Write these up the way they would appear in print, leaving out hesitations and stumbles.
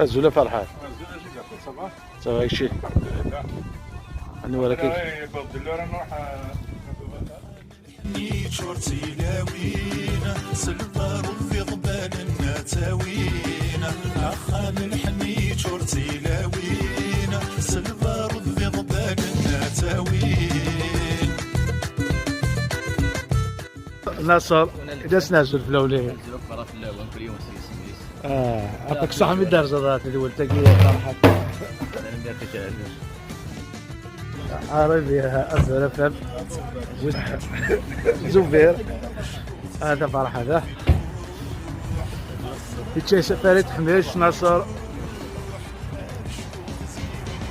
زولا فرحان صافا هادشي انا ولكن شورتي لاوينا سلفر في غبالنا تاوينا اخا الحني شورتي لاوينا سلفر في غبالنا تاوين ناصر اذا سنازل في الاوليه عطاك صح من الدرجه ذات الاول تقيه فرحان عربي أزرق فم زبير هذا فرح هذا يتشيس فريد حميش ناصر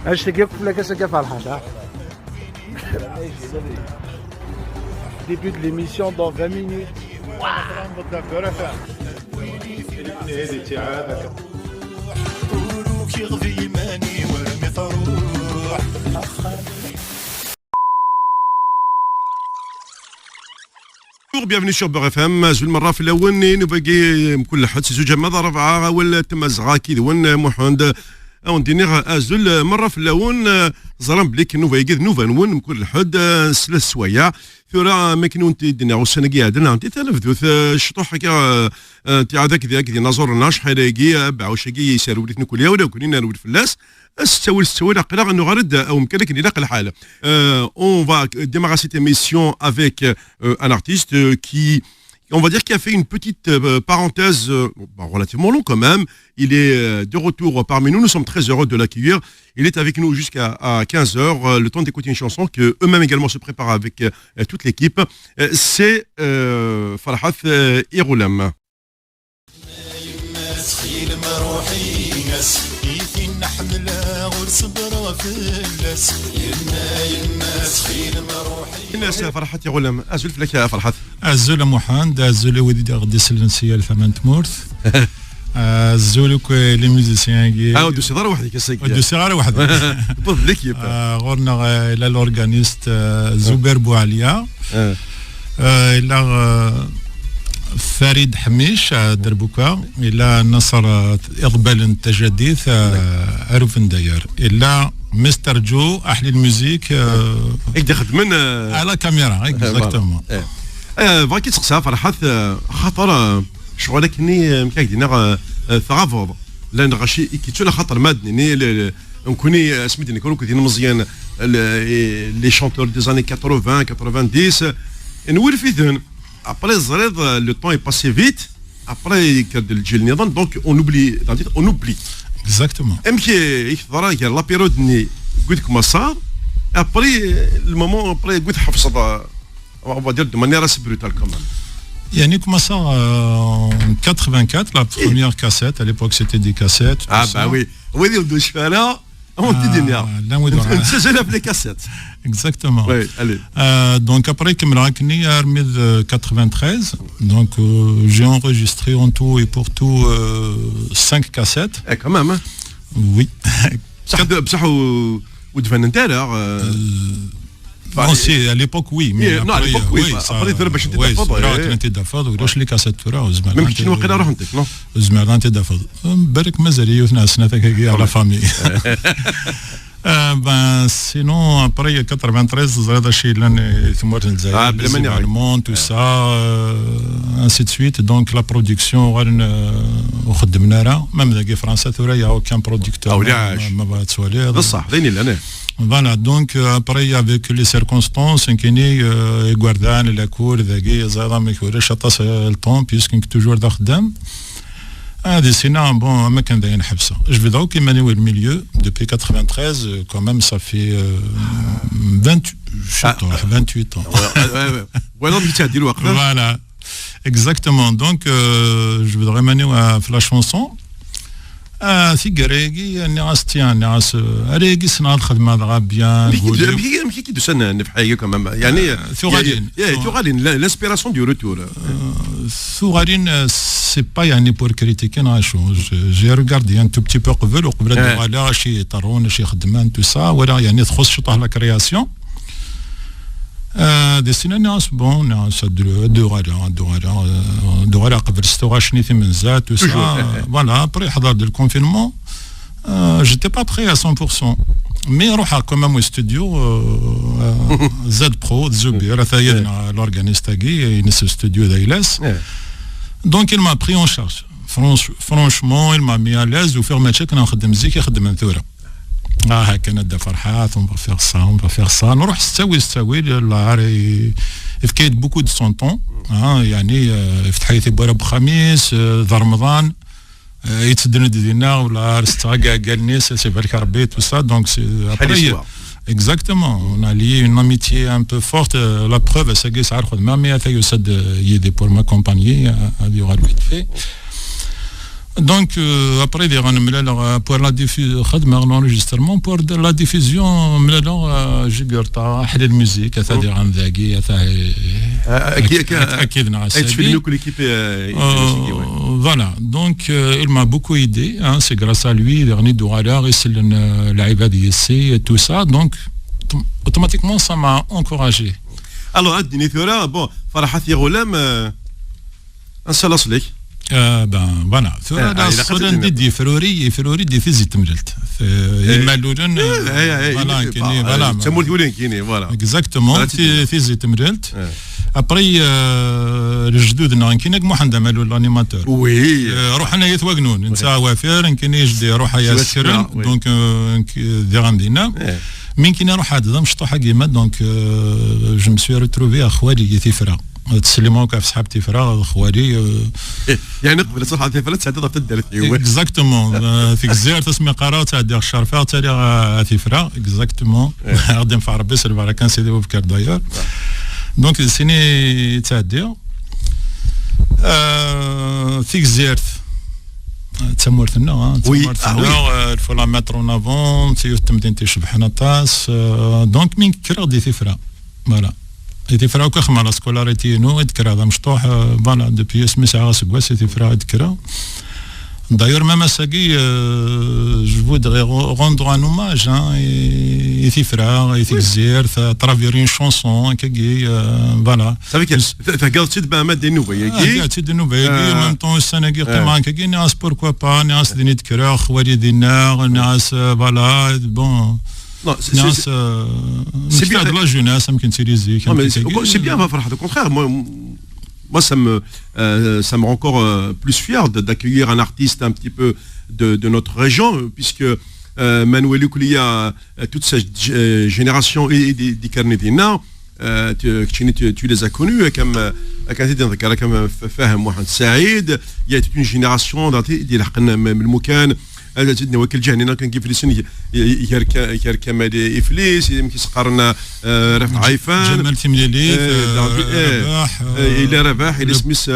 ايش تقف لك سكه فرح هذا début de l'émission dans 20 minutes. Bienvenue sur Beurre FM. زول مرة في الأول نبقي كل حد زوج ماذا ربعة ولا تمزغا كذا ون محمد أون دينيغ زول مرة في الأول زرم بليك نوفا نوفا نون كل حد سلس سويا ثورا مكنون تدنا والسنة قاعدنا أنت تلفذوث شطوح كا تاع ذاك دي نزور ناش حلاقي بعوشقي يساروا لي كل يوم كلنا نود فلاس استوى قراغ انه غرد او مكانك اللي لاقى الحال on va démarrer cette émission avec un artiste qui on va dire qu'il a fait une petite parenthèse relativement long quand même. Il est de retour parmi nous. Nous sommes très heureux de l'accueillir. Il est avec nous jusqu'à 15h. Le temps d'écouter une chanson que eux-mêmes également se préparent avec toute l'équipe. C'est Farhat Iroulam. الناس فرحت يا غلام ازول فلك يا فرحت ازول محمد ازول ودي غدي سلنسيه الفمان تمورث ازول لي ميوزيسيان دو صغار وحدك السيك دو صغار وحدك طب ليكيب غورنا الى الاورغانيست زبير بوعليا الى فريد حميش دربوكا الى نصر اقبال التجديث عرف ندير الى مستر جو احلى الموزيك هيك خدمنا على كاميرا هيك اكزاكتومون بغيت تسقسها فرحات خاطر شغلك ني مكايدينا ثغافض لان غاشي كيتشولا خاطر مادني نكوني سميتني كونو كنت مزيان لي شونتور دي زاني 80 90 نور في ذن après le temps est passé vite après الجيل النظام donc on oublie exactement امشي يحضر la période ني قلت لك ما صار après le moment après قلت حفظ on va dire de manière assez brutale quand même. Yannick Massa en 84 la première cassette à l'époque c'était des cassettes bah oui oui on doit faire là on te dit rien c'est les cassettes exactement oui allez donc après Kemrakni Armid 93 donc j'ai enregistré en tout et pour tout 5 cassettes quand même hein? Oui بصح ودفن انت Bon, c'est à l'époque oui mais non à l'époque oui après tu باش انت دافض ولاش لي كاسيت ترى زعما ما يمكنش واقيلا روح انت نو زعما انت دافض بالك مازال يوثنا سنتك هكا على فامي ben sinon après 93 زاد الشيء لان ثمرت الجزائر بالمون تو سا ainsi de suite donc la production وخدمنا راه ميم ذاك فرنسا ثورا يا اوكان برودكتور ما بغات سوالي بصح ذيني لنا Voilà, donc après avec les circonstances, guardan la cour, le temps, puisque toujours d'Ardem. Bon, je vais donc au milieu, depuis 93, quand même, ça fait 28 ans. Voilà, exactement. Donc, je voudrais mener à la chanson. في قريقي الناس الناس ريقي سنة الخدمة دغا بيان ماشي كي دوسنا نفحايه كمان يعني ثغالين لانسبيراسيون دو روتور ثغالين سي با يعني بور كريتيكي ناشو جي ريغاردي ان تو بتي بو قبل دغالا شي طرون شي خدمان تو سا ولا يعني تخص شطح لا كرياسيون ديستينا ناس بون ناس دوغالا قبل 26 ثمن tout ça voilà après حضر دو الكونفينمون j'étais pas prêt à 100% mais روحا quand même au studio Z Pro Zubir ثايدنا l'organiste تاعي ينس studio دايلاس donc il m'a pris en charge franchement il m'a mis à l'aise وفيغ ما كنا نخدم مزيك يخدم من ثوره هكا نبدا فرحات on va faire ça نروح استوي لا فكيت بوكو دو سون طون يعني فتح لي بورا بخميس ذا رمضان يتسدند دينا ولا رستغا كاع الناس سي بالك ربي تو سا دونك سي ابري exactement on a lié une amitié un peu forte la preuve c'est que ça a خدمه مي تا يسد يدي pour m'accompagner à du vite fait. Donc après pour la diffusion l'enregistrement pour la diffusion جيبرتا حل الموسيقى c'est-à-dire عن ذاكي اكيد نعم voilà donc il m'a beaucoup aidé c'est grâce à lui dernier دوغالا يسلن لعيبه ديالسي et tout ça donc automatiquement ça m'a encouragé. Alors اديني ثوره بون فرحات يا غلام انسلص لك ben voilà الصورة دي فروري دي فيزي تمرلت يمالولن فوالا كاينين فوالا تسموا الدولين كاينين فوالا اكزاكتومون فيزي تمرلت ابري الجدودنا كاين محمد مالو الانيماتور وي روح انايا ثواقنون نتا وافير كاين يجدي روح يا سكرن دونك دي غاندينا من كاين روح هذا مشطوحه كيما دونك جو مسوي ريتروفي اخوالي ثيفرا تسلموا كاف صحابتي فراغ خوالي يعني قبل صح هذه فلات ساعه تضرب تدير اكزاكتومون في الجزائر تسمي قرا تاع دير الشرفه تاع ثيفرا اكزاكتومون غادي في عربي سير على كان سيدي بكر داير دونك سيني تاع دير في الجزائر تمورتنا الفلا مترو نافون تيوت مدينتي شبحنا طاس دونك من كرا دي ثيفرا فوالا ايتي فراو كخم على سكولاريتي نو ذكر هذا مشطوح فوالا دوبي اسمي ساعه سكواس ايتي فراو ذكر d'ailleurs même à Sagui je voudrais rendre un hommage ايتي فراو ايتي الجزائر ترافير une chanson كي فوالا صافي فقالت با ما دي نوفا قالت دي نوفا ميم طون السنه كي قيما كي ناس بوركوا با ناس دي نذكر خوالي دينا ناس فوالا بون Non, c'est bien de la jeunesse, ça me caractérise. C'est bien, Farhad. Au contraire, moi ça me rend encore plus fier d'accueillir un artiste un petit peu de notre région, puisque Manuel Koulia, toute cette génération des Carnetina, tu les as connus, comme Fahem Mohamed Saïd, il y a toute une génération d'artistes زدنا وكل جهننا كان كيف لسن يركم افليس كيسقرنا رفع عيفان جمال تمليلي رباح الى رباح الى سميس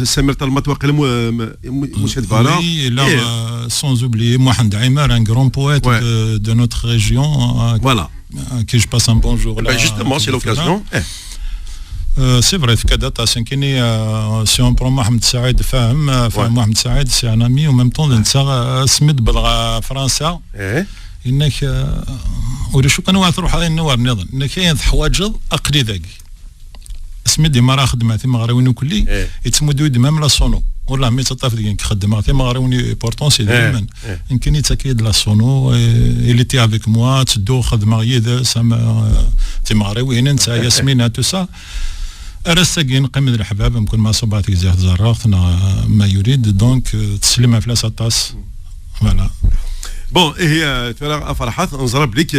سمير طلمات واقيلا مشهد فالا لا سون اوبليي محمد عمار ان غران بويت دو نوتر ريجيون فوالا كي جو باس ان بونجور لا جوستومون سي لوكازيون سي فري في كذا سانكيني سي اون برو محمد سعيد فاهم محمد سعيد سي ان امي وميم طون نتا سميت بلغه فرنسا انك وري شو كانوا تروح هذه النوار نظن انك كاين حوايج اقلي ذاك سميت ديما راه خدمه في مغربي كلي يتسمو ديما لا سونو ولا مي تطاف ديك خدمه في مغربي بورطون سي ديما يمكن يتاكيد لا سونو اللي تي افيك موا تدو خدمه يد سما في مغربي هنا نتا ياسمين تو سا رساكين قيمة الحباب يمكن مع صباتي زياد زراختنا ما يريد دونك تسلم فلاس الطاس فوالا بون هي فرحات نضرب لك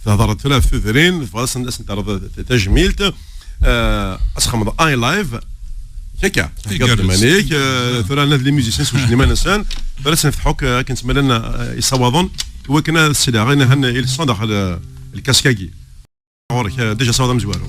هضرت فيها في ثرين فاس الناس انت تجميلت اسخم اي لايف هكا قدم عليك ثرا لي ميوزيسيان سوجني ما نسان فلاس نفتحوك كنسمى لنا يصوضون هو كنا السلاح غير هنا الصندوق الكاسكاكي عورك ديجا صوضه مزوارو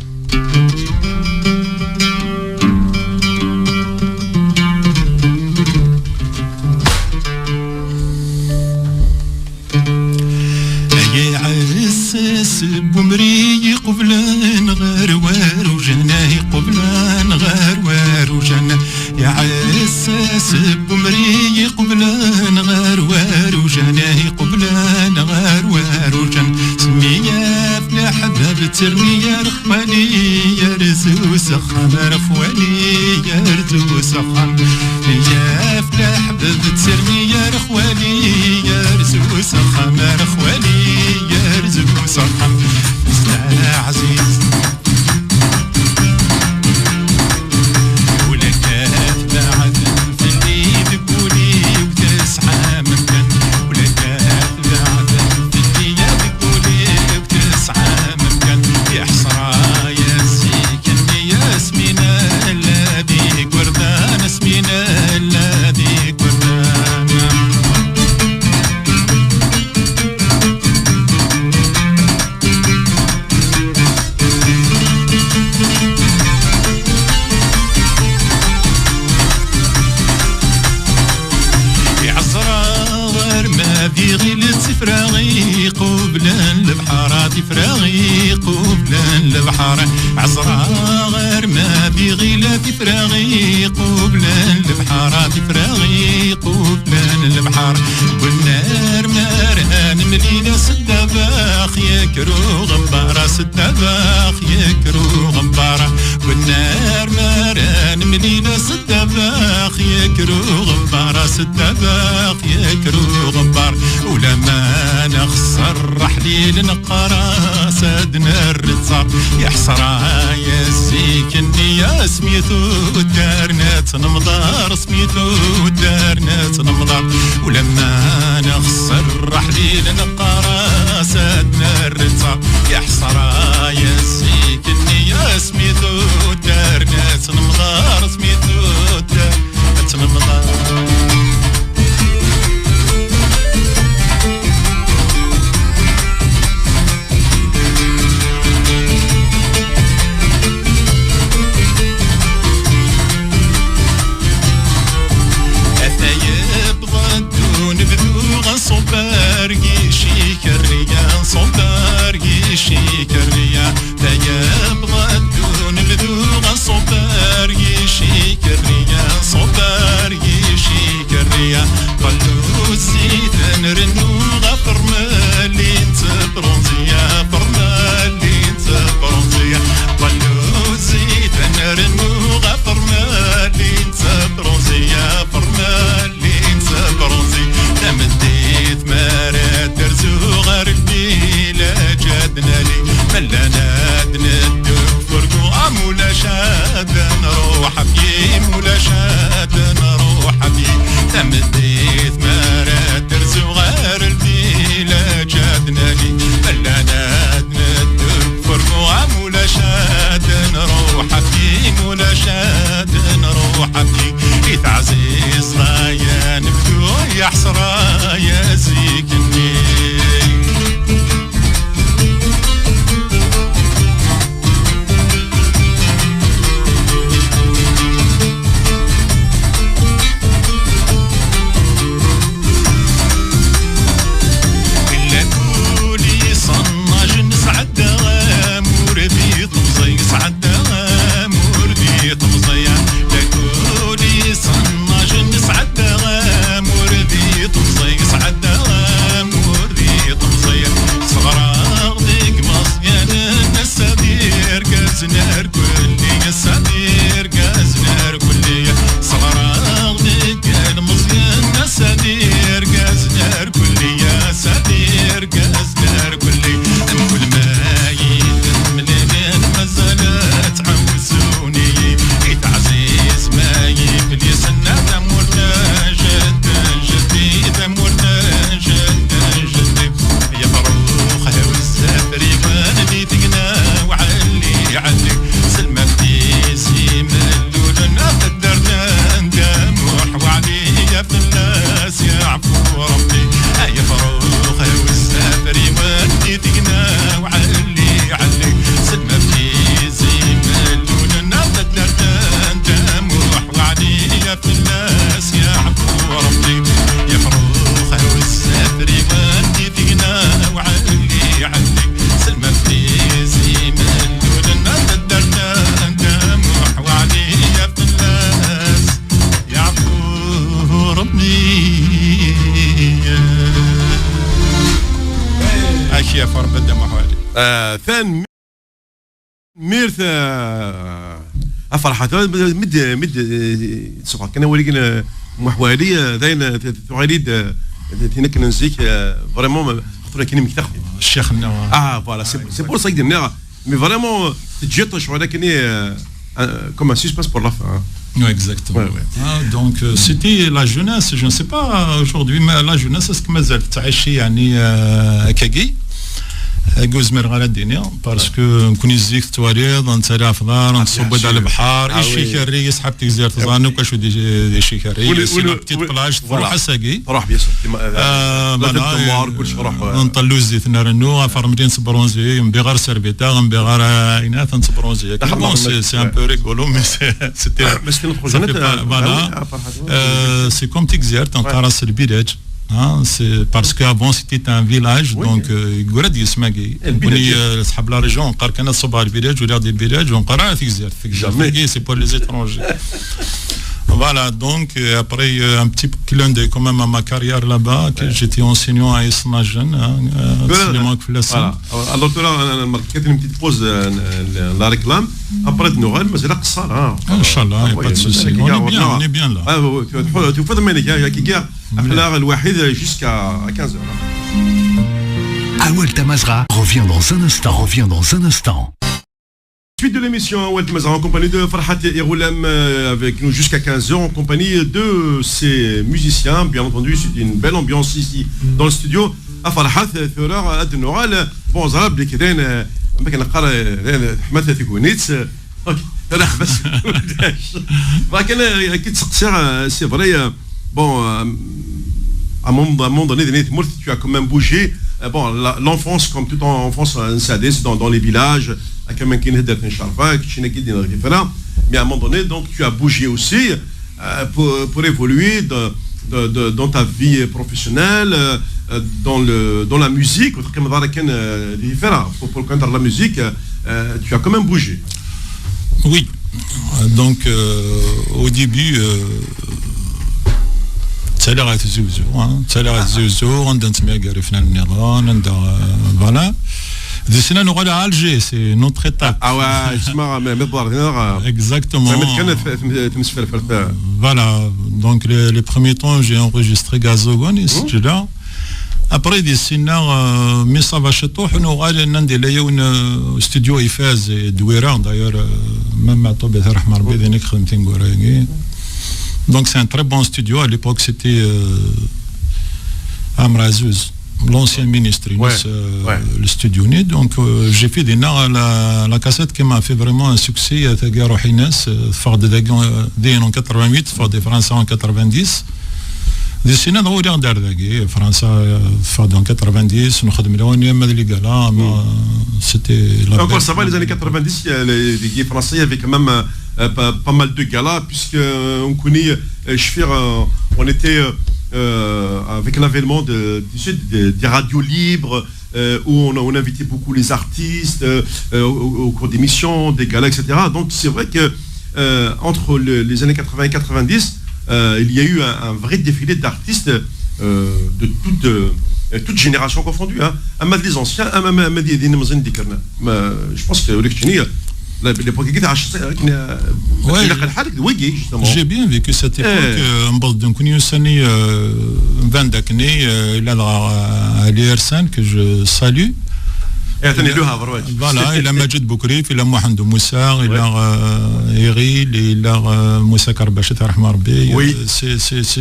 بمري قبلان غير وارو جناي قبلان غير وارو جنا يا عساس بمري قبلان غير وارو جناي قبلان غير وارو جن سمية في حباب ترمي يا رخواني يا رزو سخان رخواني يا رزو سخان يا فلاح ترمي يا رخواني يا رزو سخان رخواني يا رزو سخان يا عزيز فراغي قبلا البحر فراغي قبلا البحر عزرا غير ما بيغي لا في فراغي قبلا البحر فراغي قبلا البحر والنار ماران ملينا سدباخ يكرو غمبارة سدباخ يكرو غمبارة والنار ماران ملينا سدباخ يكرو غمبارة سدباخ يكرو غمبار ولما نخسر رحلي لنقرا سادنا الرصاق يا حسرة يا سيكني يا سميتو دارنا تنمضار سميتو دارنا تنمضار ولما نخسر رحلي لنقرا سادنا الرصاق يا حسرة يا سيكني يا سميتو دارنا تنمضار سميتو دارنا تنمضار صبر يشيك الريان صبر يشيك الريان لا يبغى الدون الذوق صبر يشيك الريان صبر يشيك الريان قالوا الزيت نرنو غفر مالي تبرونزيا فرمالي تبرونزيا قالوا الزيت نرنو غفر مالي تبرونزيا فرمالي تبرونزيا تمديت مرات درزو غير البيلا جادنا لي ملانا ندو فرقو مولا شاد نروح بيه مولا شاد نروح بيه تمديت مرات درزو غير البيلا جادنا لي ملانا ندو فرقو مولا شاد نروح بيه مولا شاد نروح بيه يتعزيز غايا نبدو يا حسرة يا زيكني إلا قولي صناج نسعد غامور بي طمزي سعد غامور بي طمزي لا قولي صناج نسعد غامور بي طمزي سعد غامور بي طمزي صغرا غديك مصيان السدير كازنار كلية السدير كازنار كلية صغرا غديك المصيان السدير كازنار كلية سدير كازنار كلية كل ما يتم لين مازالت عوزوني يتعزيز ما يبلي سنة مورنا جد جدي دمورنا جد جدي يا فروخ والسافري غادي تقنا وعلي علي سلمى بتيسي ملولنا قدرنا ندموح وعلي في الناس يعفو ربي يا فروخ والسافري غادي تقنا وعلي علي سلمى بتيسي ملولنا قدرنا ندموح وعلي في الناس يعفو ربي يا فروخ والسافري غادي تقنا وعلي علي سلمى بتيسي ملولنا قدرنا ندموح وعلي في الناس يعفو ربي أشياء فربدا محوالي ثان ميرث افرحت مد سوق كان ولكن محوالي داين تغريد تنك نزيك فريمون خطره كاين مكتخ الشيخ النوا فوالا سي بور سا كدير مي فريمون تجيطش ولكن comme un suspense pour la fin. Oui, exactement. Ouais, ouais. Ah, donc, c'était la jeunesse, je ne sais pas aujourd'hui, mais la jeunesse, est-ce que Mazal Taïchi, yani, Kagi جوز مرغله الدنيا باسكو نكون يزيك تواليد نتسالى افضل نتصوب على البحر ايشي كاري يسحب تيزير تزانو كاشو دي شي كاري سي بتيت بلاج تروح اساكي تروح بيان سور كلشي روح نطلو زيت نرنو فرمدين صبرونزي نبيغار سيرفيتا نبيغار عينات نصبرونزي سي ان بو ريغولو مي سيتي فوالا سي كوم تيكزير تنقراص البلاد. Hein, c'est parce qu'avant c'était un village, oui, donc يقولد يسمعي بني أصحاب la région قال كنا صباح الفيلاج ولا دي الفيلاج ونقرأ في جزيرة c'est pour les étrangers. Voilà, donc après un petit clin d'œil quand même à ma carrière là-bas, que j'étais enseignant à Isnajen, voilà. Alors là, on a une petite pause la réclame. Après de Noël, mais c'est là que ça, là. Inch'Allah, il n'y a pas de souci. On est bien là. Tu fais de manière, il y a qui gare, après le Wahid jusqu'à 15h. Aouel Tamazra revient dans un instant. Suite de l'émission, Aouel Tamazra en compagnie de Farhat Iroulam avec nous jusqu'à 15h en compagnie de ces musiciens. Bien entendu, c'est une belle ambiance ici dans le studio. À Farhat, Thurar, Adenoral, bon, Zarab, Blikeden, Mbekanakar, Ahmed Tigounitz. Ok, c'est vrai, bon, à un moment donné, tu as quand même bougé. Bon, l'enfance, comme toute enfance, dans les villages, mais à un moment donné, donc, tu as bougé aussi pour évoluer dans ta vie professionnelle, dans la musique. Pour quand la musique, tu as quand même bougé. Oui, donc au début, تسالي تزوزو تسالي تزوزو عندنا نسميها قريفنا النظام عندنا فوالا ديسنا نقول على الجي سي نوتر ايتاب اه اسمها مبارنر اكزاكتومون فوالا دونك لي بروميي طون جي انregistré غازوغون سجلا ابري ديسنا مي صافا شطوح ونقال ندير ليا استوديو ايفاز دويره دايور ميم مع طوبه الرحمه ربي ذيك خدمتين كوراكي. Donc c'est un très bon studio. À l'époque, c'était Amrazouz, l'ancien ministre, le studio né. Donc j'ai fait la cassette qui m'a fait vraiment un succès. Tagaro Hines, Ford de en 88, Ford de France en 90. Des sénats de Rouen d'Ardagé, France Ford en 90, nous avons mis les galas. C'était la. Encore ça va les années 90, les gays français, il y avait quand même pas mal de galas, puisque on connaît, on était avec l'avènement des radios libres, où on invitait beaucoup les artistes au cours d'émissions, des galas, etc. Donc c'est vrai que entre les années 80 et 90, il y a eu un vrai défilé d'artistes de toute génération confondue. Un des anciens, un des je pense que j'ai bien vécu cette époque. Que je salue. Voilà, il a Majid Boukrif, il a Mohamed Moussa, il a Eril, il a Moussa Karbachet Rahmarbi. C'est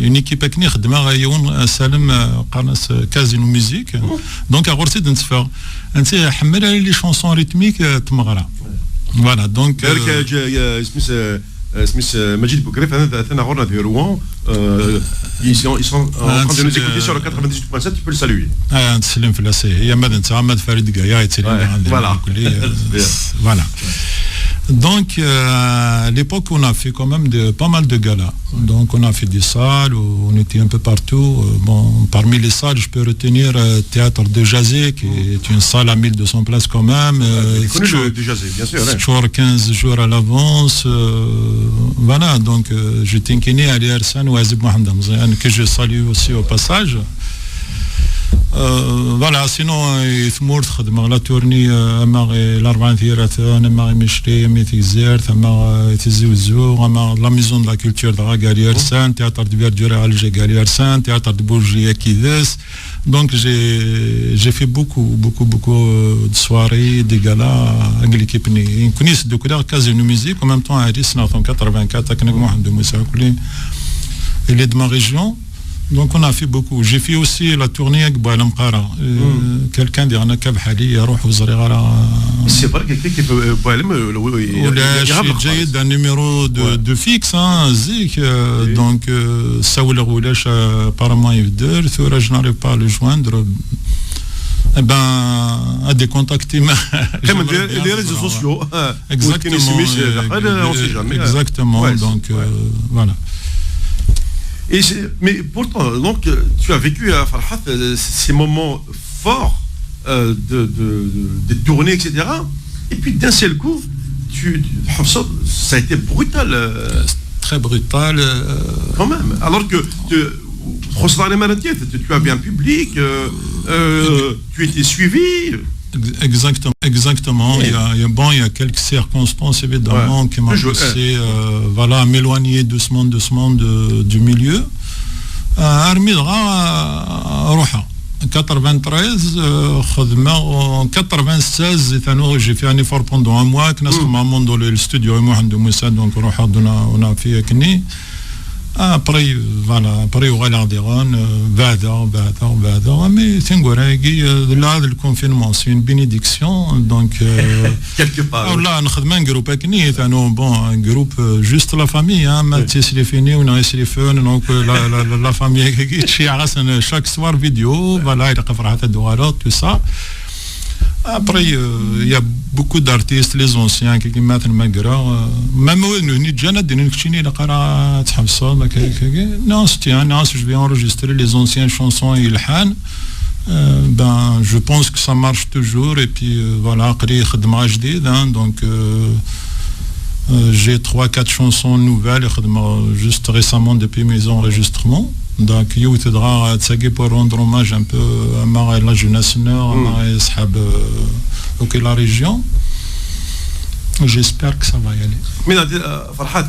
une équipe qui a Salem Qarnas Casino Musique. Donc à Gorsi d'Ensfer. On حمل les chansons rythmiques تمغرا. Voilà, donc Majid Boukrif, de Rouen, ils sont en train de nous écouter sur le 98.7, tu peux le saluer. Voilà. Donc à l'époque on a fait quand même pas mal de galas. Donc on a fait des salles où on était un peu partout. Bon, parmi les salles je peux retenir Théâtre de Jazé qui est une salle à 1200 places quand même. De Jazé, bien sûr. Toujours 15 jours à l'avance. Voilà, donc je t'inquiète à l'Ersan ou à Zib Mohamed Mzyan que je salue aussi au passage. فوالا سينو يثمور تخدم لا تورني اما الاربع ثيرات انا ما مشري مي تيزير ثما تيزوزو اما لا ميزون لا كولتور دا غالير سان تياتر دو فيردورا على غالير سان تياتر دو بورجي كيدس دونك جي في بوكو دو سواري دي غالا انجليكي بني كنيس دو كلا كازينو ميوزيك او ميم طون اريس 84 كنا محمد موسى كلين il est de ma région. Donc on a fait beaucoup. J'ai fait aussi la tournée avec Boualem Qara. Quelqu'un dit Anna Kabhali, Yarouh Ouzrigara. C'est vrai, quelqu'un qui peut Boualem. J'ai un numéro de fixe, Zik. Donc Saoul Roulash, apparemment, Yvder. Thura, je n'arrive pas à le joindre. Eh ben, à décontacter. Comme les réseaux sociaux. Exactement. Exactement. Donc voilà. Mais pourtant, donc, tu as vécu à Farhat ces moments forts de tournées, etc. Et puis d'un seul coup, ça a été brutal. Très brutal. Quand même. Alors que tu avais un public, tu étais suivi. Exactement. Il y a quelques circonstances évidemment qui m'ont poussé à m'éloigner doucement du milieu. Armidra Roha 93 en 96 j'ai fait un effort pendant un mois que nous dans le studio Mohamed Moussa donc Roha on a fait Kni. Après, voilà, après on regarde mais là le confinement c'est une bénédiction donc quelque part. Là on a un groupe un groupe juste la famille on a essayé donc la famille chaque soir vidéo voilà tout ça. Après, il y a beaucoup d'artistes, les anciens qui mettent le magra. Même nous, je vais enregistrer les anciennes chansons et Ilhan. Ben, je pense que ça marche toujours. Et puis voilà, donc j'ai 3-4 chansons nouvelles, juste récemment depuis mes enregistrements. Donc, il faudra pour rendre hommage un peu à la jeunesse nord, à la région. J'espère que ça va y aller. Mais Farhat,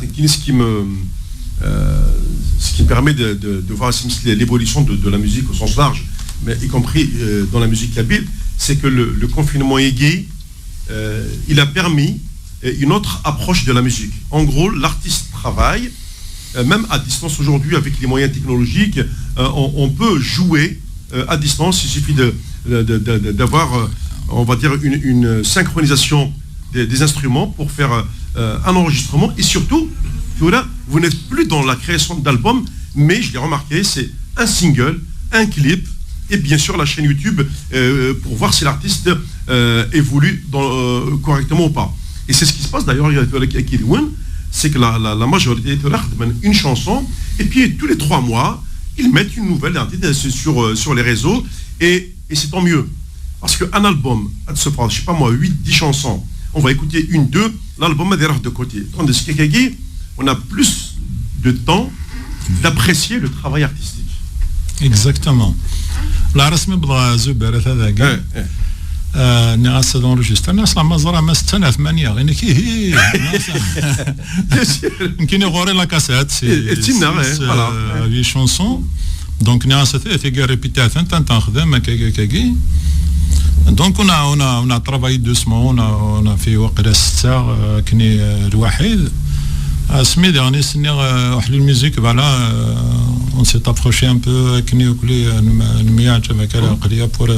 ce qui permet de voir l'évolution de la musique au sens large, mais y compris dans la musique kabyle, c'est que le confinement aiguë, il a permis une autre approche de la musique. En gros, l'artiste travaille. Même à distance aujourd'hui, avec les moyens technologiques, on peut jouer à distance. Il suffit d'avoir, on va dire, une synchronisation des instruments pour faire un enregistrement. Et surtout, vous n'êtes plus dans la création d'albums, mais je l'ai remarqué, c'est un single, un clip, et bien sûr la chaîne YouTube pour voir si l'artiste évolue correctement ou pas. Et c'est ce qui se passe d'ailleurs avec Idouane. C'est que la majorité une chanson et puis tous les 3 mois ils mettent une nouvelle sur les réseaux et c'est tant mieux parce qu'un album je sais pas moi 8-10 chansons on va écouter 1-2 l'album est de côté tandis qu'on a plus de temps d'apprécier le travail artistique. Exactement. La rasme bra zubarat hada ناس انرجستر ناس لا مزرعه ما 8 غير كي يمكن يغوري لا كاسيت سي فوالا شونسون دونك ناس تي ريبيتاسيون تنخدم كاكي دونك on a travaillé doucement on a fait وقت 6 كني الوحيد سمي dernier سني واحد الميوزيك فوالا on s'est approché un peu pour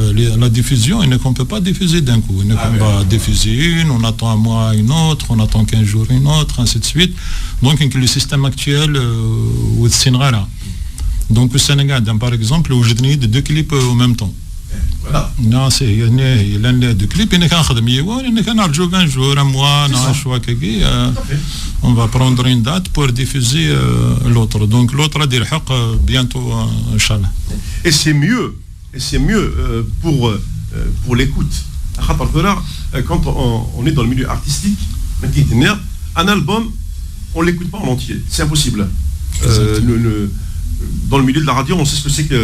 la diffusion et qu'on ne peut pas diffuser d'un coup. On va diffuser une, on attend un mois une autre, on attend 15 jours une autre, ainsi de suite. Donc le système actuel donc au Sénégal, par exemple, où j'ai de 2 clips en même temps. Voilà. Non, c'est il y a 2 clips, il y a 20 jours, un mois, on va prendre une date pour diffuser l'autre. Donc l'autre a dit bientôt, Inch'Allah. Et c'est mieux pour l'écoute. Quand on est dans le milieu artistique, un album, on ne l'écoute pas en entier. C'est impossible. dans le milieu de la radio, on sait ce que c'est que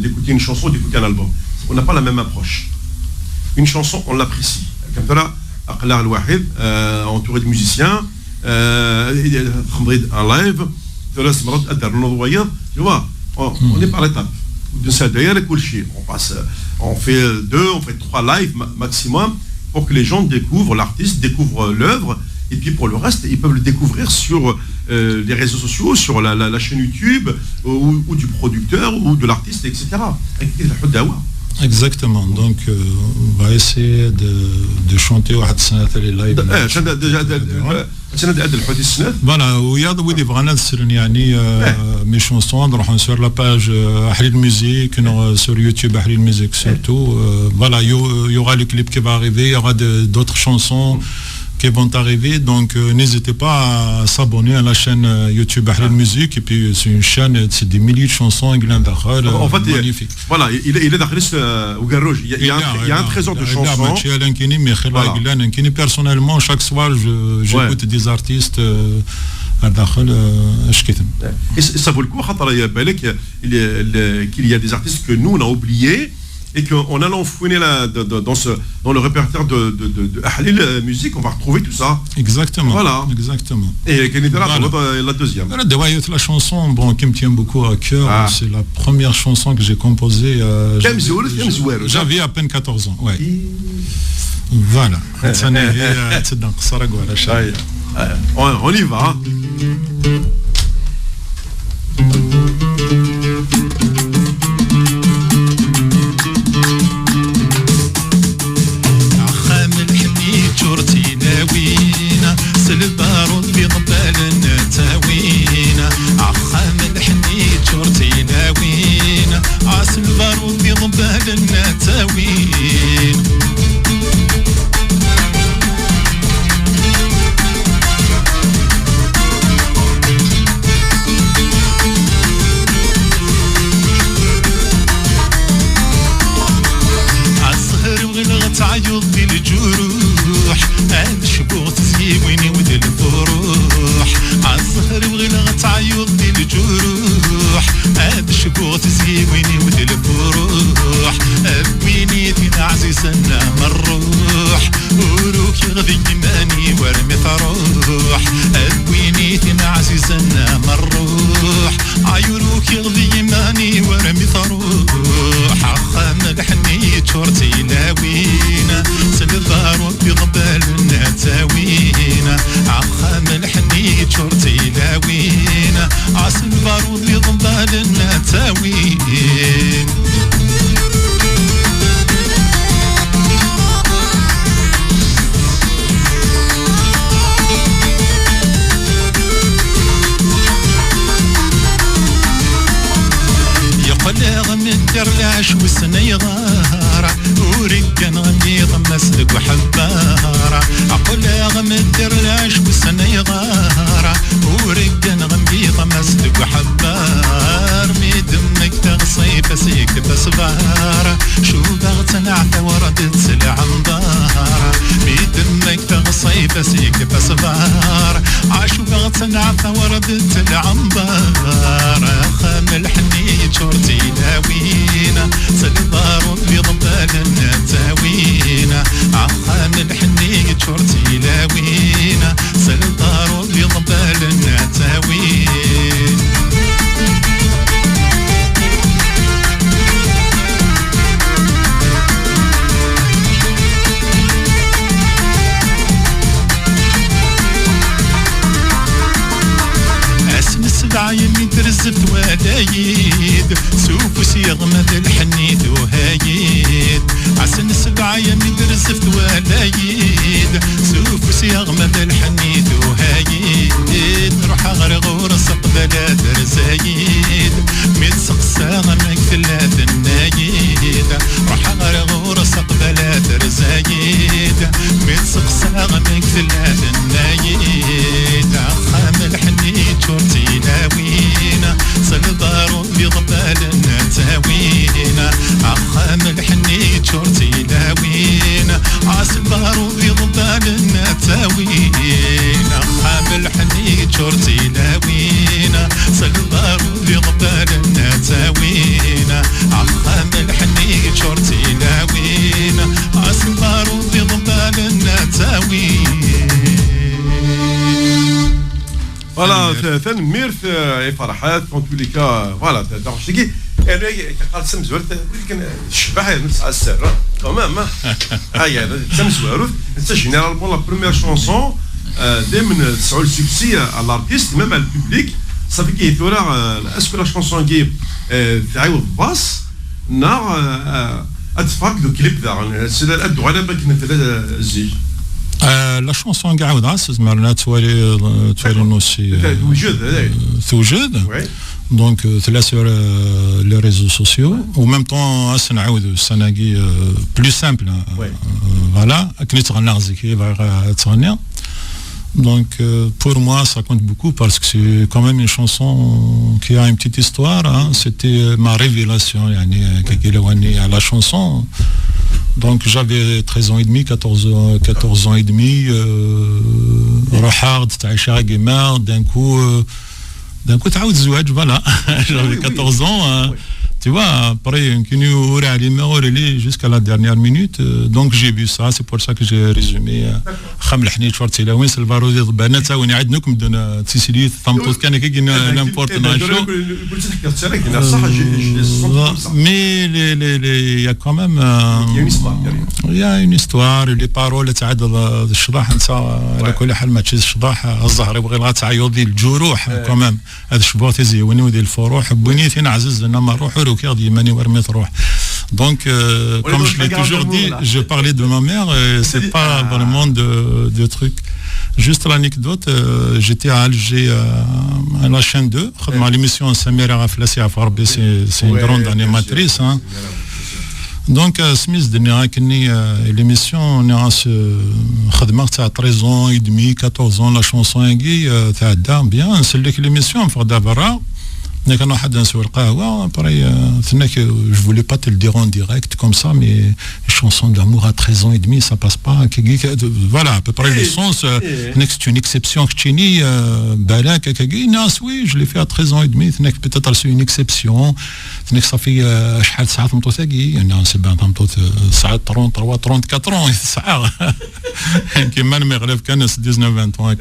d'écouter une chanson, d'écouter un album. On n'a pas la même approche. Une chanson, on l'apprécie. Comme ça, Aqlar al-Wahid, entouré de musiciens, un live, tu vois, on est par étapes. On fait 2, on fait 3 lives maximum pour que les gens découvrent l'artiste, découvrent l'œuvre, et puis pour le reste, ils peuvent le découvrir sur les réseaux sociaux, sur la chaîne YouTube, ou du producteur, ou de l'artiste, etc. Exactement, donc on va essayer de chanter واحد السنة تاع اللايف. Voilà, ويا بغينا نسرن يعني mes chansons نروحون sur la page أحليل musique, sur YouTube أحليل musique surtout. Voilà, il y aura le clip qui va arriver, il y aura d'autres chansons qui vont arriver, donc n'hésitez pas à s'abonner à la chaîne YouTube Ahlil Musique, et puis c'est une chaîne, c'est des milliers de chansons en fait, magnifique. Voilà, il est dans il y a un trésor de chansons. Personnellement, chaque soir, j'écoute des artistes et ça vaut le coup qu'il y a des artistes que nous on a oubliés et qu'en allant fouiner dans le répertoire de Ahlil Musique, on va retrouver tout ça. Exactement. Voilà. Exactement. Et la deuxième. La chanson, bon, qui me tient beaucoup à cœur, c'est la première chanson que j'ai composée. J'avais à peine 14 ans. Ouais. Voilà. On y va. البارود بيضبال النتاوين عخام الحنيت شرتي ناوين عاس البارود بيضبال النتاوين عالزهر وغلغت عيوض بالجروح هاد شبوط زيويني ودي الفروح عالزهر وغلغت عيوض بالجروح هاد شبوط زيويني ودي الفروح أبويني فينا عزيزنا مروح وروك يغذي جناني ورمي ثروح أبويني فينا عزيزنا مروح عيروك يغذي جناني ورمي ثروح عخام الحنيت شورتي لاوينا سلبار بيضبال النتاوينا عخام الحنيت شورتي لاوينا عسل البارود بيضبال النتاوين يقلغ من الدرلاش والسنة ظاهرة ورقا غميض مسلك وحبارة أقلغ من الدرلاش والسنة ظاهرة ورقا غميض مسلك وحبار ميدمك تغصي بسيك بسبارة شو بغت نعفى وردت سلع مضارة ميدمك تغصي بسيك بسبارة عاشو بغت نعفى وردت سلع مضارة خام الحنيت شورتي لاوينا سلبار بيضبال النتاوينا عخام الحنيت شورتي لاوينا سلبار بيضبال النتاوين عيني ترزفت ولايد سوف وسيغمد الحنيت وهايد عسن سبع يمي ترزفت ولايد سوف وسيغمد الحنيت وهايد روح اغرق ورسق بلاد رزايد ميت سقساغمك ثلاث النايد روح اغرق ورسق بلاد رزايد ميت سقساغمك ثلاث النايد عخام الحنيت شورتي لاوينا سلبار بيضبال النتاوينا عخام الحنيت شورتي لاوينا عسلبار بيضبال النتاوينا عخام الحنيت شورتي لاوينا سلبار بيضبال فوالا ثاني ميرث فرحات في tous les cas فوالا تاعشتي انا قال سمزور ولكن الشبح نسعى السر تمام هيا سمزور انت جينيرالمون لا بروميير شونسون دائما تسعوا السكسي على الارتيست ميم على البوبليك صافي كي ثورا اسكو لا شونسون كي تعاود باس نار اتفاق دو كليب ذا سي الادو على باك نتلا الزيج لا شونسون كاع ودعس زعما توالي نوسي توجد دونك تلا سور لي ريزو سوسيو و ميم طون اس نعاودو السناكي بلو سامبل فوالا كنت تغنى غزيكي باغي تغني. Donc pour moi ça compte beaucoup parce que c'est quand même une chanson qui a une petite histoire, hein. C'était ma révélation à la chanson. Donc j'avais 13 ans et demi, 14 ans et demi, Rohard, Taïcha Guémard, d'un coup تعاود الزواج, voilà. J'avais 14 ans, tu vois, après jusqu'à la dernière minute, donc j'ai vu ça, c'est pour ça que j'ai résumé خم الحنيت شورتي لوين سلفاروزي ضبانه تاوني عاد نكم دون تسيلي ثمطوط كان كي نيمبورت ناشو mais il y a quand même il y a une histoire les paroles تاع الشضاح انسى على كل حال ما تشيز الشضاح الزهر يبغي لها تعيط ديال الجروح كمان هذا شبوط يزيوني وديال الفروح بنيتي نعزز لنا ما نروحوا له كيغدي ماني ورميت روح. Donc, comme je l'ai toujours dit, je parlais de ma mère, c'est pas vraiment de trucs. Juste l'anecdote, j'étais à Alger, à la chaîne 2, à l'émission Samira Raflassi à Farbe, c'est une grande animatrice. Hein. Donc, Smith, l'émission, on est à ce 13 ans et demi, 14 ans, la chanson est bien, c'est l'émission, on fait d'abord. Je voulais pas te le dire en direct comme ça, mais les chansons d'amour à 13 ans et demi, ça passe pas. Voilà, à peu près le sens. C'est une exception. Oui, je l'ai fait à 13 ans et demi. Peut-être c'est une exception. Ça fait 34 ans. Qui m'a mes rêves quand 19-20 ans.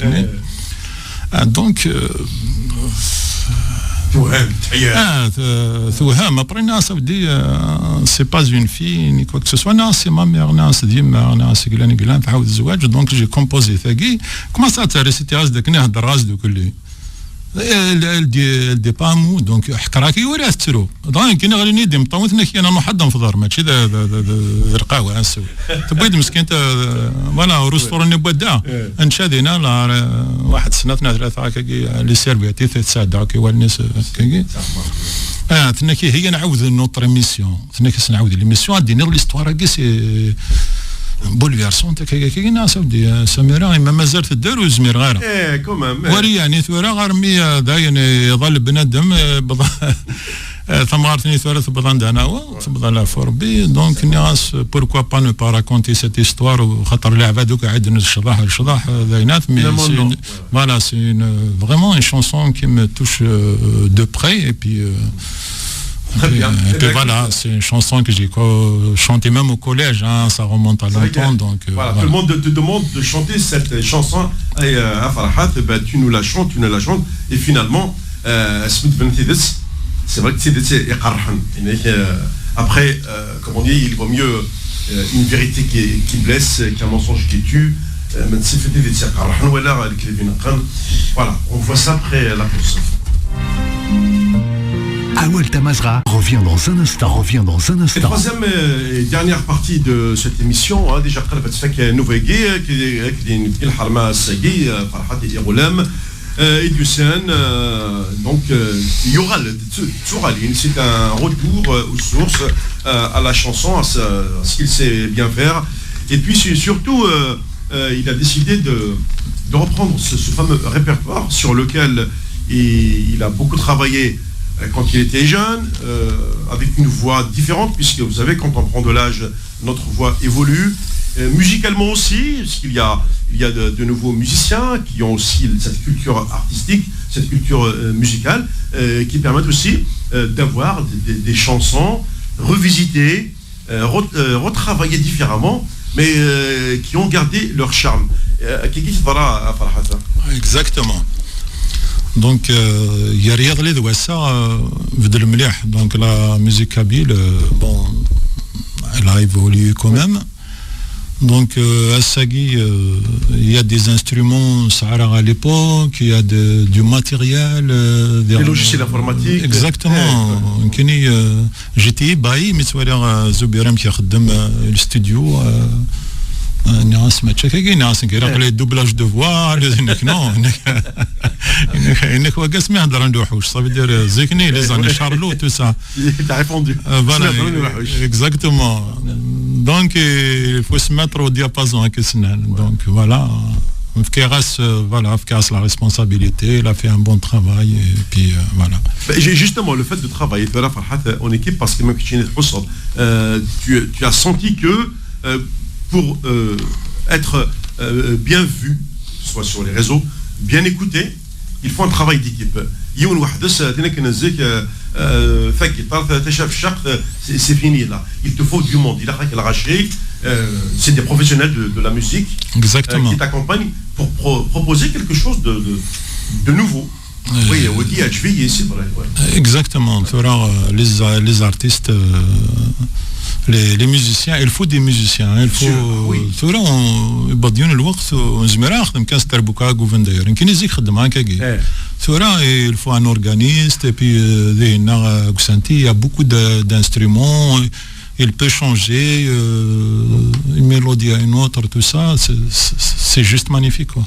Donc c'est pas une fille ni quoi que ce soit, non, c'est ma mère, non, c'est Dima, non, c'est Gilani Gilan, donc j'ai composé Thagi. Comment ça t'as récité à ce de Kuli? Elle dit pas mou, donc حكراكي ولا ترو ضاين كنا غادي ندم طوت نك انا محضن في دار ماشي الرقاوه نسوي تبغي مسكين فوالا ريستورون بدا انشادينا واحد سنتنا ثلاثه هكا لي سيرفيتي تساعد هكا والناس كي تنكي هي نعاود نوتر ميسيون تنكي نعاود ليميسيون دينير ليستوار كي سي بولفيرسون كي ناس ودي سميره ما زالت الدار وزمير غيره كومام وري يعني ثوره غير مي داين يظل بنادم ثمارتني ثوره تبضان دانا تبضان لا فوربي دونك الناس بوركوا با نو با راكونتي سيت هيستوار وخاطر العباد دوك عندنا الشضاح داينات مي فوالا سي فريمون une chanson qui me touche de près et puis Très bien. Et puis voilà, c'est une chanson que j'ai chantée même au collège, hein, ça remonte à longtemps. Donc, voilà, tout le monde te demande de chanter cette chanson et à Farhat, tu nous la chantes, et finalement, c'est vrai que c'est après, comme on dit, il vaut mieux une vérité qui blesse qu'un mensonge qui tue. Voilà, on voit ça après la pause. Awel Tamazra revient dans un instant. Et troisième et dernière partie de cette émission, déjà قربت فك نوفيغي كاين الحرمه الساقي فرحات يغلام Idusen, donc il y aura c'est un retour aux sources, à la chanson, à ce qu'il sait bien faire, et puis surtout il a décidé de reprendre ce fameux répertoire sur lequel il a beaucoup travaillé quand il était jeune, avec une voix différente, puisque vous savez, quand on prend de l'âge, notre voix évolue, musicalement aussi, parce qu'il y a de nouveaux musiciens qui ont aussi cette culture artistique, cette culture musicale, qui permettent aussi d'avoir des chansons revisitées, retravaillées différemment, mais qui ont gardé leur charme. Exactement. Donc il y a rien de ça بدل مليح. Donc la musique kabyle bon elle a évolué quand même. Donc à Sagui il y a des instruments Sahara à l'époque, il y a du matériel, des logiciels informatiques. Exactement. J'étais bailli mais tu vois Zoubiram qui خدم le studio ناس ما تشكي ناس كيراق لي دوبلاج دو فوا انك نو انك واقس ما يهضر عنده وحوش صافي دير زيكني لي زاني شارلو تو سا تاع ريبوندو فوالا اكزاكتومون دونك il faut se mettre au diapason avec Snan. Donc voilà Fkeras voilà Fkeras la responsabilité, il a fait un bon travail et puis voilà. Justement le fait de travailler en équipe parce que même tu as senti que pour être bien vu, soit sur les réseaux, bien écouté, il faut un travail d'équipe. C'est fini là. Il te faut du monde. Il a arraché. C'est des professionnels de la musique. Exactement. Qui t'accompagnent pour proposer quelque chose de nouveau. Oui, on dit c'est vrai. Exactement. Les artistes. Les musiciens, il faut des musiciens, il faut يبضيون الوقت ونزمرا خدم كاس تربوكا غوفن داير يمكن يزيك خدم هكاكي ثورا il faut un organiste et puis ذينا غسانتي il y a beaucoup d'instruments, il peut changer une mélodie à une autre, tout ça c'est juste magnifique quoi.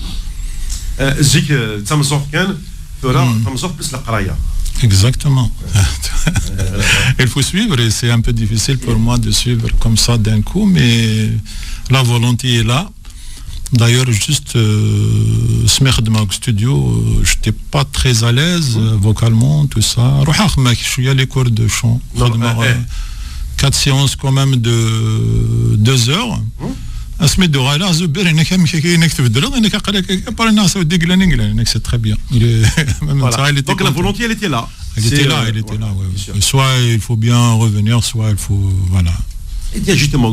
زيك تمزوق كان ثورا تمزوق بس القرايه. Exactement. Il faut suivre et c'est un peu difficile pour moi de suivre comme ça d'un coup, mais la volonté est là. D'ailleurs, juste au studio, je n'étais pas très à l'aise vocalement, tout ça. Je suis allé les cours de chant. 4 séances quand même de 2 heures. اسمي دوغالا زبير انك انك تبدل انك قالك بار الناس ودي قال انك سي تري بيان. Donc la volonté elle était là. Elle était là, oui. Soit il faut bien revenir, soit il faut voilà. Et tiens justement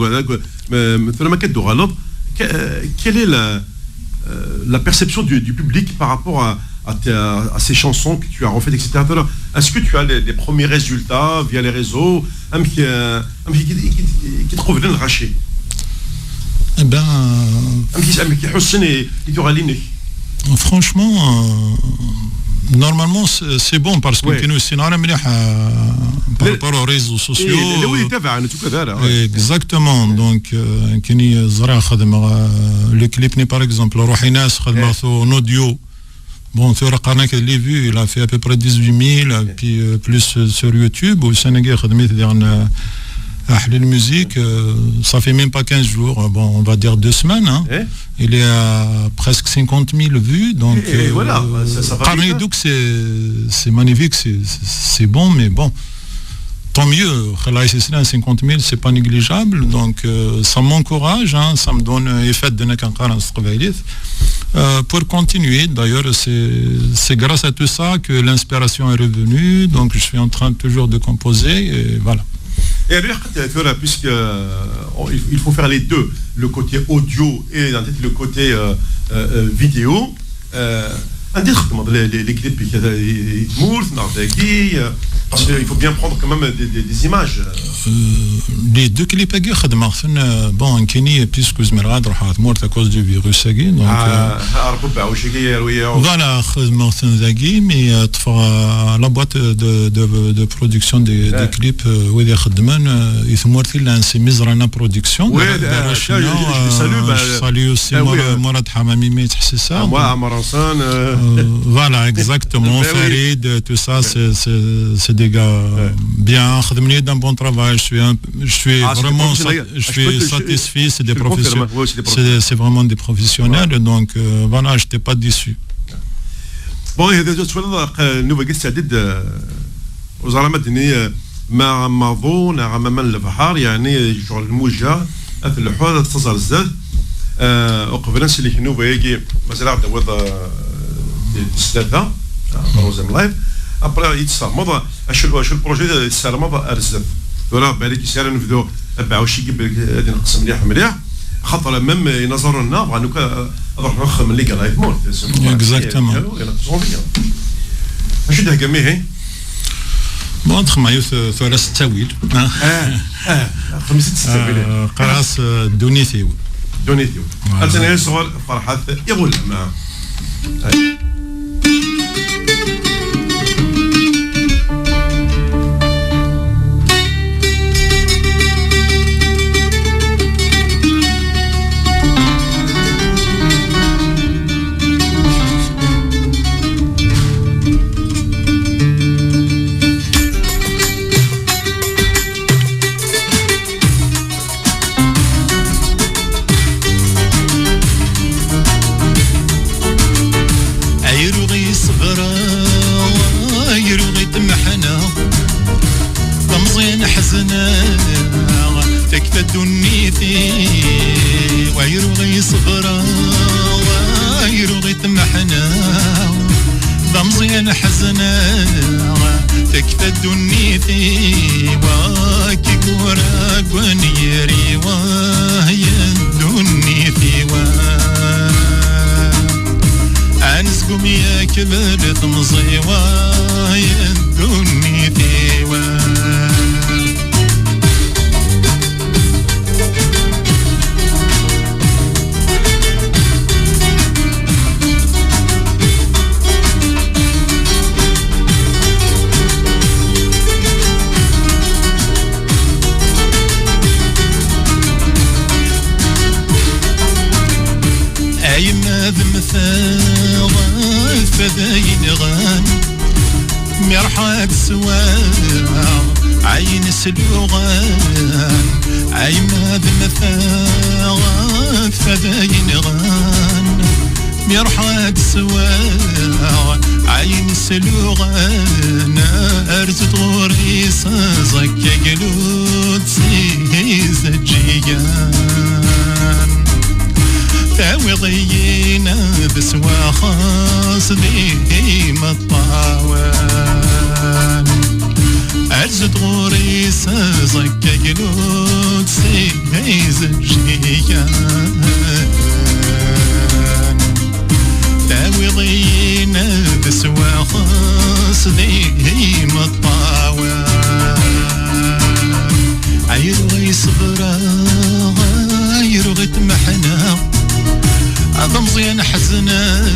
مثل دوغالا quelle est la perception du public par rapport à ces chansons que tu as refaites, etc. Est-ce que tu as les premiers résultats via les réseaux qui te reviennent rachés? Eh ben, franchement, normalement c'est bon parce que par rapport aux réseaux sociaux. Exactement. Donc, le clip n'est par exemple en audio. Bon, les vues, il a fait à peu près 18 000, puis plus sur YouTube. Au Sénégal, la musique, ça fait même pas 15 jours, bon, on va dire 2 semaines. Hein. Il est à presque 50 000 vues. Donc, voilà, ça va vite, donc c'est magnifique, c'est bon, mais bon, tant mieux. 50 000, c'est pas négligeable. Donc, ça m'encourage, hein, ça me donne effet de pour continuer. D'ailleurs, c'est grâce à tout ça que l'inspiration est revenue. Donc, je suis en train toujours de composer et voilà. Et puisqu'il faut faire les deux, le côté audio et le côté vidéo, les clips, parce qu'il faut bien prendre quand même des images. Les deux clips, bon, puisque je me mort à cause du virus, donc voilà, mais la boîte de production des clips, ils sont morts là, c'est Mizrana Production. Je salue aussi Mourad Hamami, c'est ça. Voilà, exactement. Farid, tout ça, c'est des gars bien. D'un bon travail. Je suis vraiment satisfait. C'est des professionnels. C'est vraiment des professionnels. Donc voilà, je n'étais pas déçu. Bon, il y a des autres nouveaux guests à dire. Aux Alamedini, مع ماضون عمام البحر يعني شغل الموجة مثل الحوض تصل الزاد وقبل نسلي كنو بيجي مزرعة وضع السلطة روزم لايف أبرا يتصل مضى أشل البروجي يتصل مضى أرزف ولا بالك يصير نفذو أبع وشي قبل هذه نقسم مليح خاطر مم ينظروا لنا بغا نوكا أضرب نخ من اللي قال لايف مورت exactement شو ده جميع بون خمايو ثلاث التاويل خمسة التاويل قراص دونيثيو أنا صغر فرحات يقول مع تكفى دنيتي ويرغي صبرا ويرغي تمحنا ضمزين حزنا تكفى دنيتي واكي قورا قنيري وهي دنيتي أنسكم يا كبر تمزي وهي دنيتي فداين غان مرحات سواء عين سلوغان عيماد مثاغ فداين غان مرحات سواء عين سلوغان أرزت غوريس زكا قلود سيز الجيان تعوضينا بسوا خاص ديما الطاوان أرزت غوري سازكا قلود سيز الجيان تعوضينا بسوا خاص ديما الطاوان عيروي صبرا عيروي تمحنا ضمزين حزنا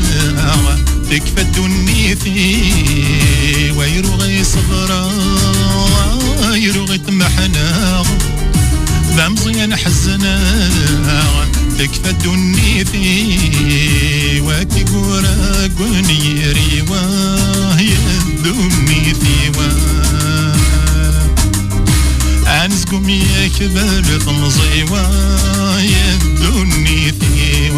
تكفى دنيتي ويرغي صبرا ويرغي تمحنا ضمزين حزنا تكفى دنيتي وكي قورا قنيري وهي دنيتي أنسكم يا كبر تمزي وهي دنيتي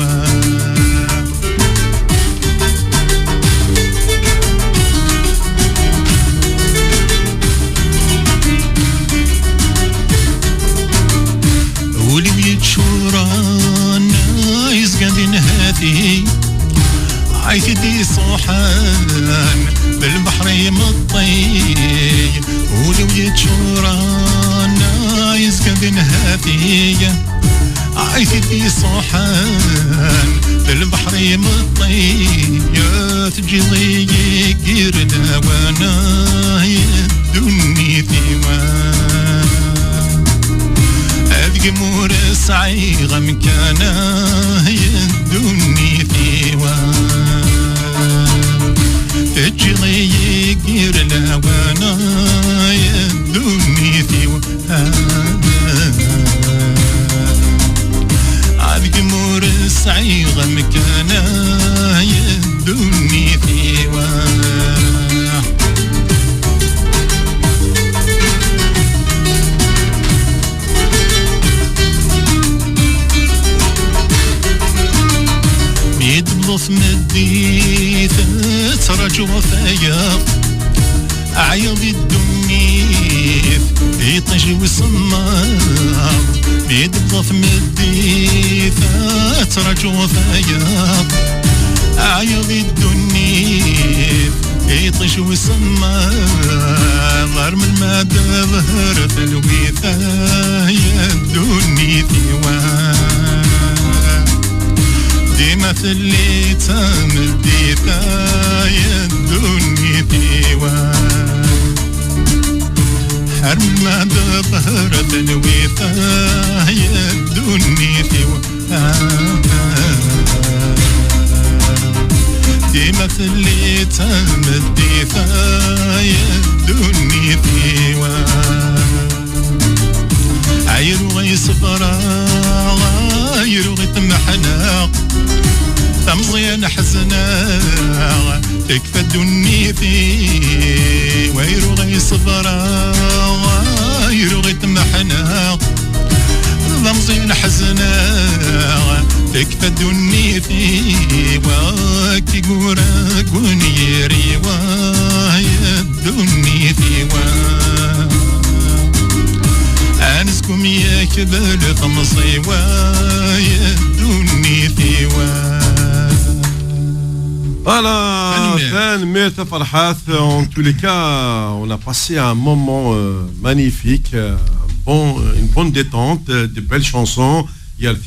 ولي بيتشوران يزقدين هاتي عيتدي صوحان بالبحر يمطي ولي بيتشوران يزقدين هاتي عيتدي صوحان بالبحر يمطي يا تجي قيرنا وانا دنيتي أذق مور صعيغة مكانا دنيتي تجي قيرنا وانا دنيتي عذق مور صعيغة مكانا دنيتي يدبض مدي تترج وفايا عيض الدنيف يطش وصمار يدبض مدي تترج وفايا عيض الدنيف يطش وصمار ضرم المدى ظهر في الوفايا دنيتي ديما اللي تمديتا يدوني ديوان حرم ما بظهر بنويتا يدوني ديوان ديما اللي تمديتا يدوني ديوان عيرو غيصبرا غيرو غيتمحنا تمضيان حزنا تكفى الدنيا في ويرو غيصبرا غيرو غيتمحنا تمضيان حزنا تكفى الدنيا في وكي قورا قنيري وهي الدنيا في أنسكم يا كبل طمصي ويدوني ثيوان. Voilà, en tous les cas, on a passé un moment magnifique, une bonne détente, de belles chansons. Il y a le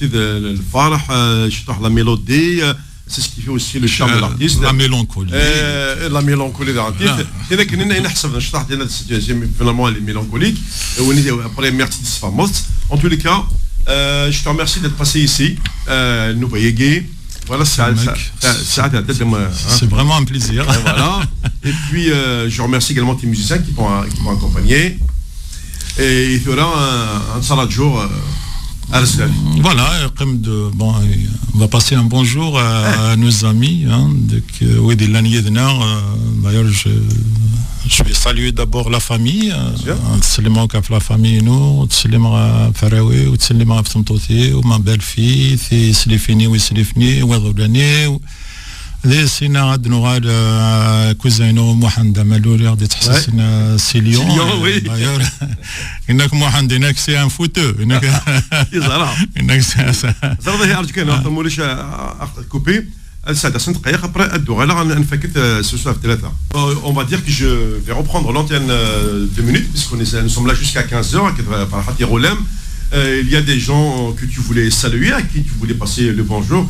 farh, la mélodie. C'est ce qui fait aussi le charme de l'artiste. La mélancolie. La mélancolie de l'artiste. C'est que nous avons finalement elle est mélancolique. Après, merci de ce fameux. En tous les cas, je te remercie d'être passé ici. Nous voyons. Voilà, c'est vraiment un plaisir. Et voilà. Et puis, je remercie également tes musiciens qui m'ont accompagné. Et il y aura un salat jour. Voilà, bon, on va passer un bonjour à nos amis de l'année de Nord. D'ailleurs, je vais saluer d'abord la famille. تسلموا كاف la famille nous, تسلموا فراوي وتسلموا فتمطوتي وما بلفي في سليفيني وسليفني وضولاني ذي سينا غاد نغال كوزينو محمد مالولي غادي تحسسنا سيليون دايور انك محمد انك سي ان فوتو انك يزرع انك زرع هي ارجوك انا موليش كوبي الساعه 5 دقائق après الدوغالا نفكت سوسو في 3 on va dire que je vais reprendre l'antenne 2 minutes puisqu'on nous sommes là jusqu'à 15h par Hati Rolem. Il y a des gens que tu voulais saluer, à qui tu voulais passer le bonjour.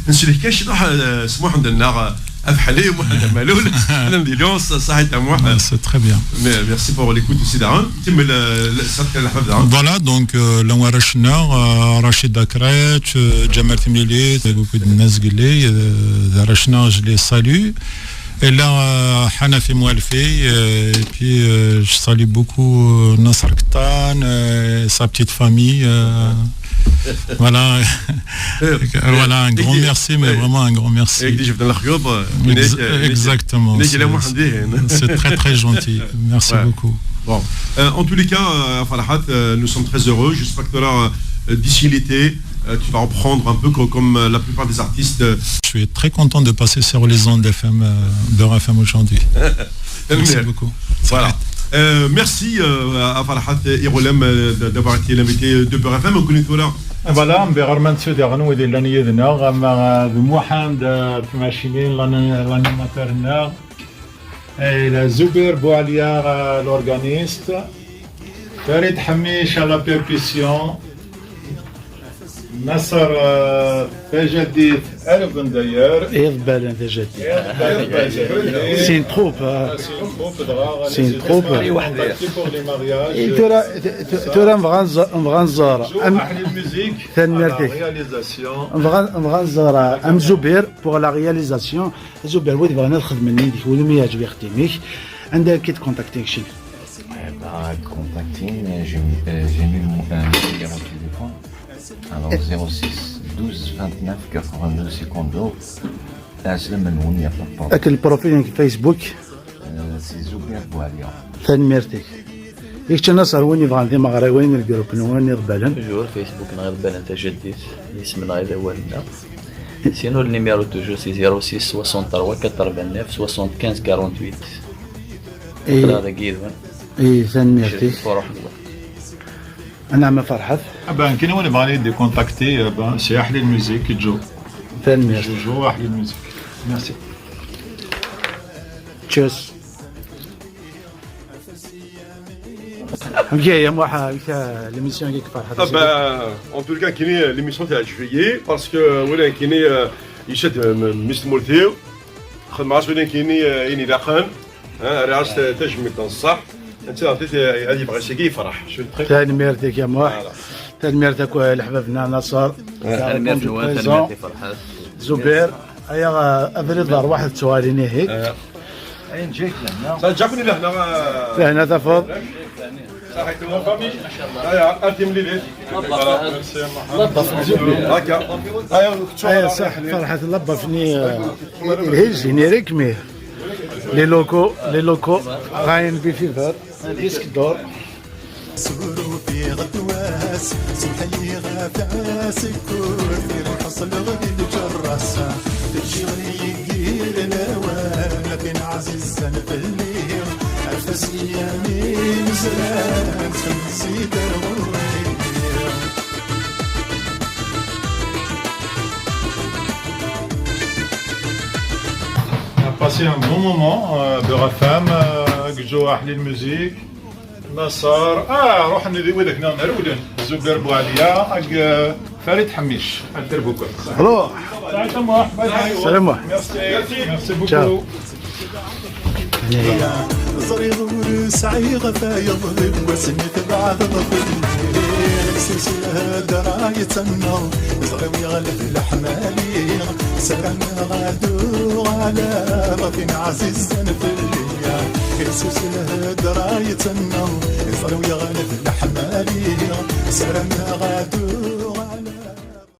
نسلك كاش راح سموح عندنا افحلي ومحمد مالول انا مليون صحيت moi c'est très bien. Merci pour l'écoute aussi Daran. كمل الصوت الحفظ Daran. Voilà donc لنورشنا رشيد دكريت جمال تميلي beaucoup de الناس قال لي درشنا je les salue. Et là, Hanafi Moualfi, et puis je salue beaucoup Nasser Ktan, sa petite famille. Voilà. Voilà, un grand merci, mais vraiment un grand merci. Exactement. C'est très très gentil. Merci beaucoup. Bon. En tous les cas, Falahat, nous sommes très heureux. J'espère que d'ici l'été, tu vas reprendre un peu comme la plupart des artistes. Je suis très content de passer sur les ondes d'Europe FM aujourd'hui. Merci beaucoup. Voilà. Merci à Falahat et Rolem d'avoir été l'invité de Beurre FM. Voilà, Berman Suderno et l'année de Nord, Mohamed Machinin, l'animateur Nord, et la Zuber Boualiar, l'organiste, Farid Hamish à la percussion. نصر تجديد ألبن داير إقبال تجديد سين تروب سين تروب ترى مغنزارة مغنزارة أم زبير بوغ لا رياليزاسيون زبير ودي بغينا نخدم ديك ولم يعجب يخدمك عندك كي تكونتاكتيك شي contacting, j'ai mis mon numéro de téléphone. Alors 06 12 29 82 52. Il n'y a pas de problème. Avec le profil Facebook c'est Zoubir Boualian. ثاني يكتشف الناس وين يبغى ما غير وين الجروب وين يربلن جور فيسبوك نغربل انت جديد اسمنا هذا هو لنا سينو النيميرو توجور سي 06 63 89 75 48 هذا كيدون اي ثاني انا ما فرحت ben كاين وانا بغاني دي كونتاكتي ben سي احلى الموسيقى جو ثاني جو احلى الموسيقى ميرسي تشيس يا موحا ليميسيون كيك فرحة. En tout cas, كاينين ليميسيون تاع جويي باسكو ولا كاينين يشد مس مورثيو خدم عاش ولا كاينين يني لاقان راس تجمل الصح انت عطيت هذه بغا شي يفرح شو ثاني ميرتك يا موح ثاني ميرتك لحبابنا نصر ثاني ميرتي فرحات زبير ايا افريد دار واحد سؤالين هيك اين جيك لهنا جابني لهنا لهنا تفضل صحيت لو فامي هيا انت ملي هيا صح فرحة اللبة فيني الهيج جينيريك مي لي لوكو غاين بفيفر ديسك دور سورو في غدواس سمحلي غافاس كور في الحصل غدي الجراس تجيني يقير نوان لكن عزيز في الليل عفاس يمين زمان خمسي دروري Passé un bon moment de Rafam, جو أحلى الموسيق نصر روح وذاك نرودن زبير بوعليا فريد حميش التربوكا روح سلام ميرسي بوكو زريض ورسعي غفا يضرب وسنة بعد ضفل سلسلة دراية النار زغم يغلب الحمالي سلام غادو على رفين عزيز في الليل سلسلة دراية النار زغم يغلب الحمالي سلام غادو